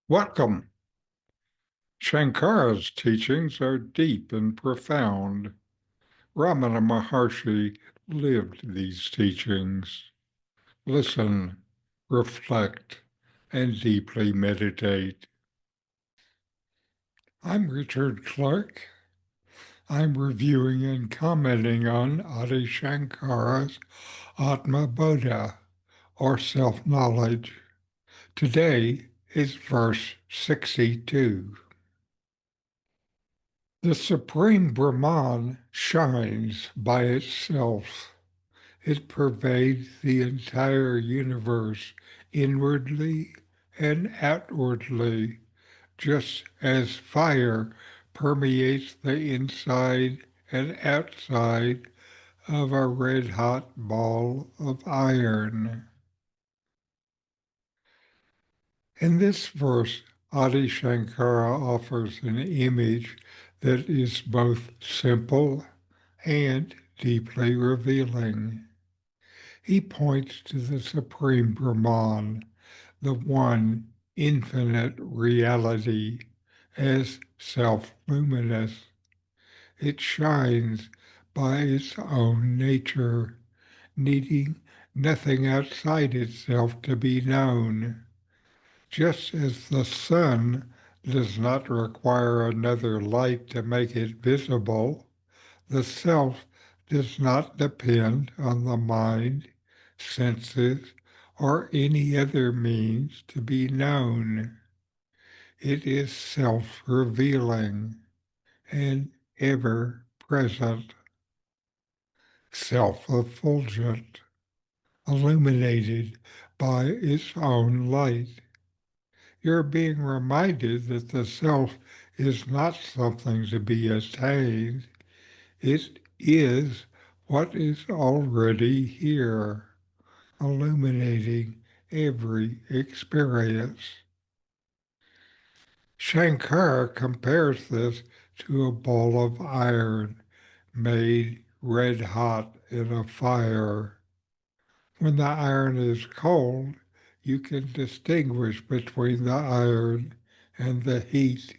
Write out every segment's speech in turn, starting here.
Welcome. Shankara's teachings are deep and profound. RamanaMaharshi lived these teachings. Listen, reflect, and deeply meditate. I'm Richard Clarke. I'm reviewing and commenting on Adi Shankara's Atma Bodha, or self-knowledge. Today is verse 62. The Supreme Brahman shines by itself. It pervades the entire universe inwardly and outwardly, just as fire permeates the inside and outside of a red-hot ball of iron. In this verse, Adi Shankara offers an image that is both simple and deeply revealing. He points to the Supreme Brahman, the one infinite reality, as self-luminous. It shines by its own nature, needing nothing outside itself to be known. Just as the sun does not require another light to make it visible, the self does not depend on the mind, senses, or any other means to be known. It is self-revealing and ever-present, self-effulgent, illuminated by its own light. You're being reminded that the self is not something to be attained. It is what is already here, illuminating every experience. Shankara compares this to a ball of iron made red hot in a fire. When the iron is cold, you can distinguish between the iron and the heat.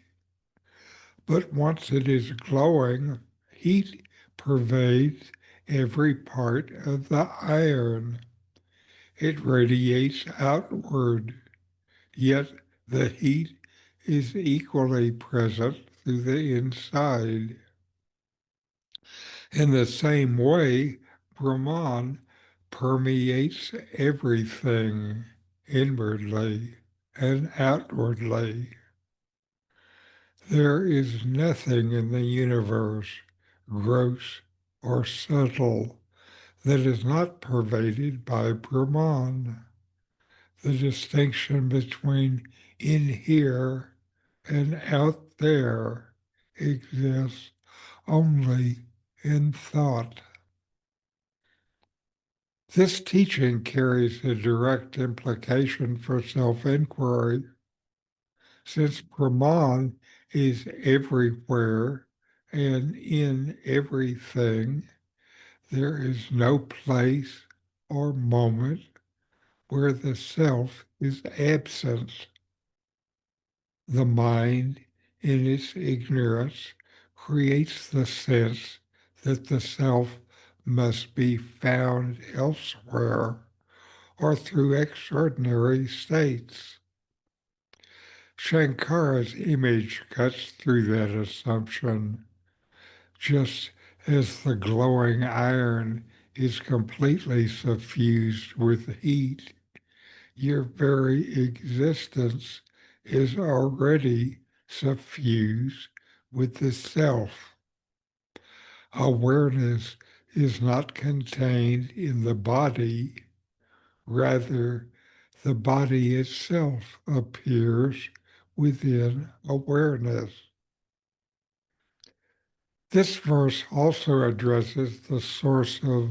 But once it is glowing, heat pervades every part of the iron. It radiates outward, yet the heat is equally present through the inside. In the same way, Brahman permeates everything inwardly and outwardly. There is nothing in the universe, gross or subtle, that is not pervaded by Brahman. The distinction between in here and out there exists only in thought. This teaching carries a direct implication for self-inquiry. Since Brahman is everywhere and in everything, there is no place or moment where the self is absent. The mind, in its ignorance, creates the sense that the self must be found elsewhere or through extraordinary states. Shankara's image cuts through that assumption. Just as the glowing iron is completely suffused with heat, your very existence is already suffused with the self. Awareness is not contained in the body, rather, the body itself appears within awareness. This verse also addresses the source of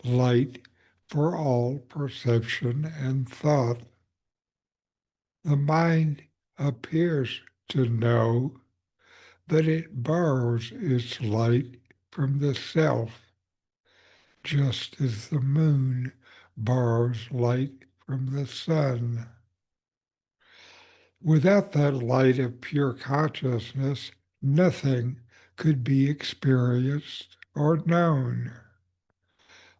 light for all perception and thought. The mind appears to know, but it borrows its light from the self, just as the moon borrows light from the sun. Without that light of pure consciousness, nothing could be experienced or known.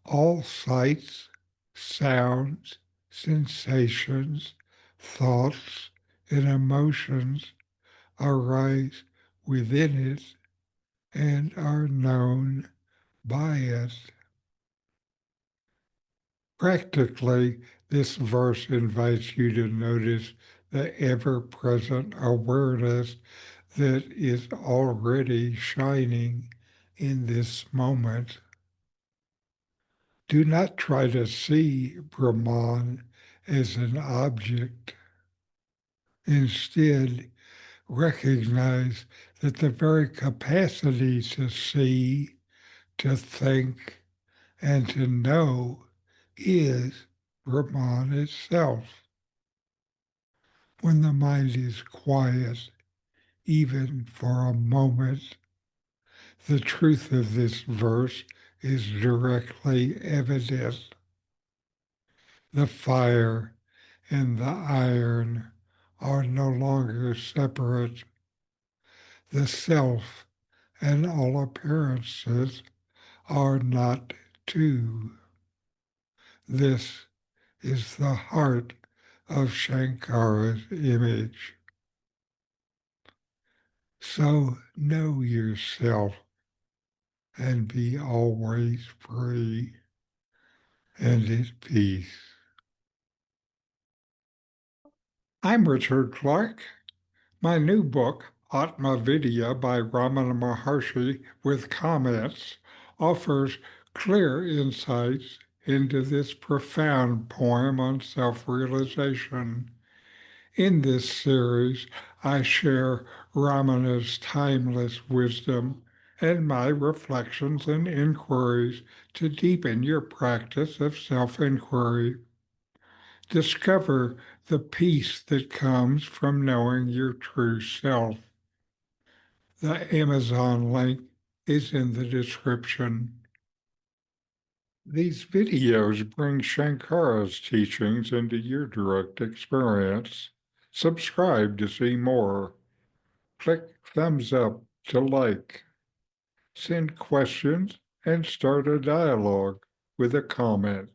All sights, sounds, sensations, thoughts, and emotions arise within it and are known by it. Practically, this verse invites you to notice the ever-present awareness that is already shining in this moment. Do not try to see Brahman as an object. Instead, recognize that the very capacity to see, to think, and to know is Brahman itself. When the mind is quiet, even for a moment, the truth of this verse is directly evident. The fire and the iron are no longer separate. The self and all appearances are not two. This is the heart of Sankara's image. So know yourself and be always free and at peace. I'm Richard Clarke. My new book, Atma by RamanaMaharshi with comments, offers clear insights into this profound poem on self-realization. In this series, I share Ramana's timeless wisdom and my reflections and inquiries to deepen your practice of self-inquiry. Discover the peace that comes from knowing your true self. The Amazon link is in the description. These videos bring Shankara's teachings into your direct experience. Subscribe to see more. Click thumbs up to like. Send questions and start a dialogue with a comment.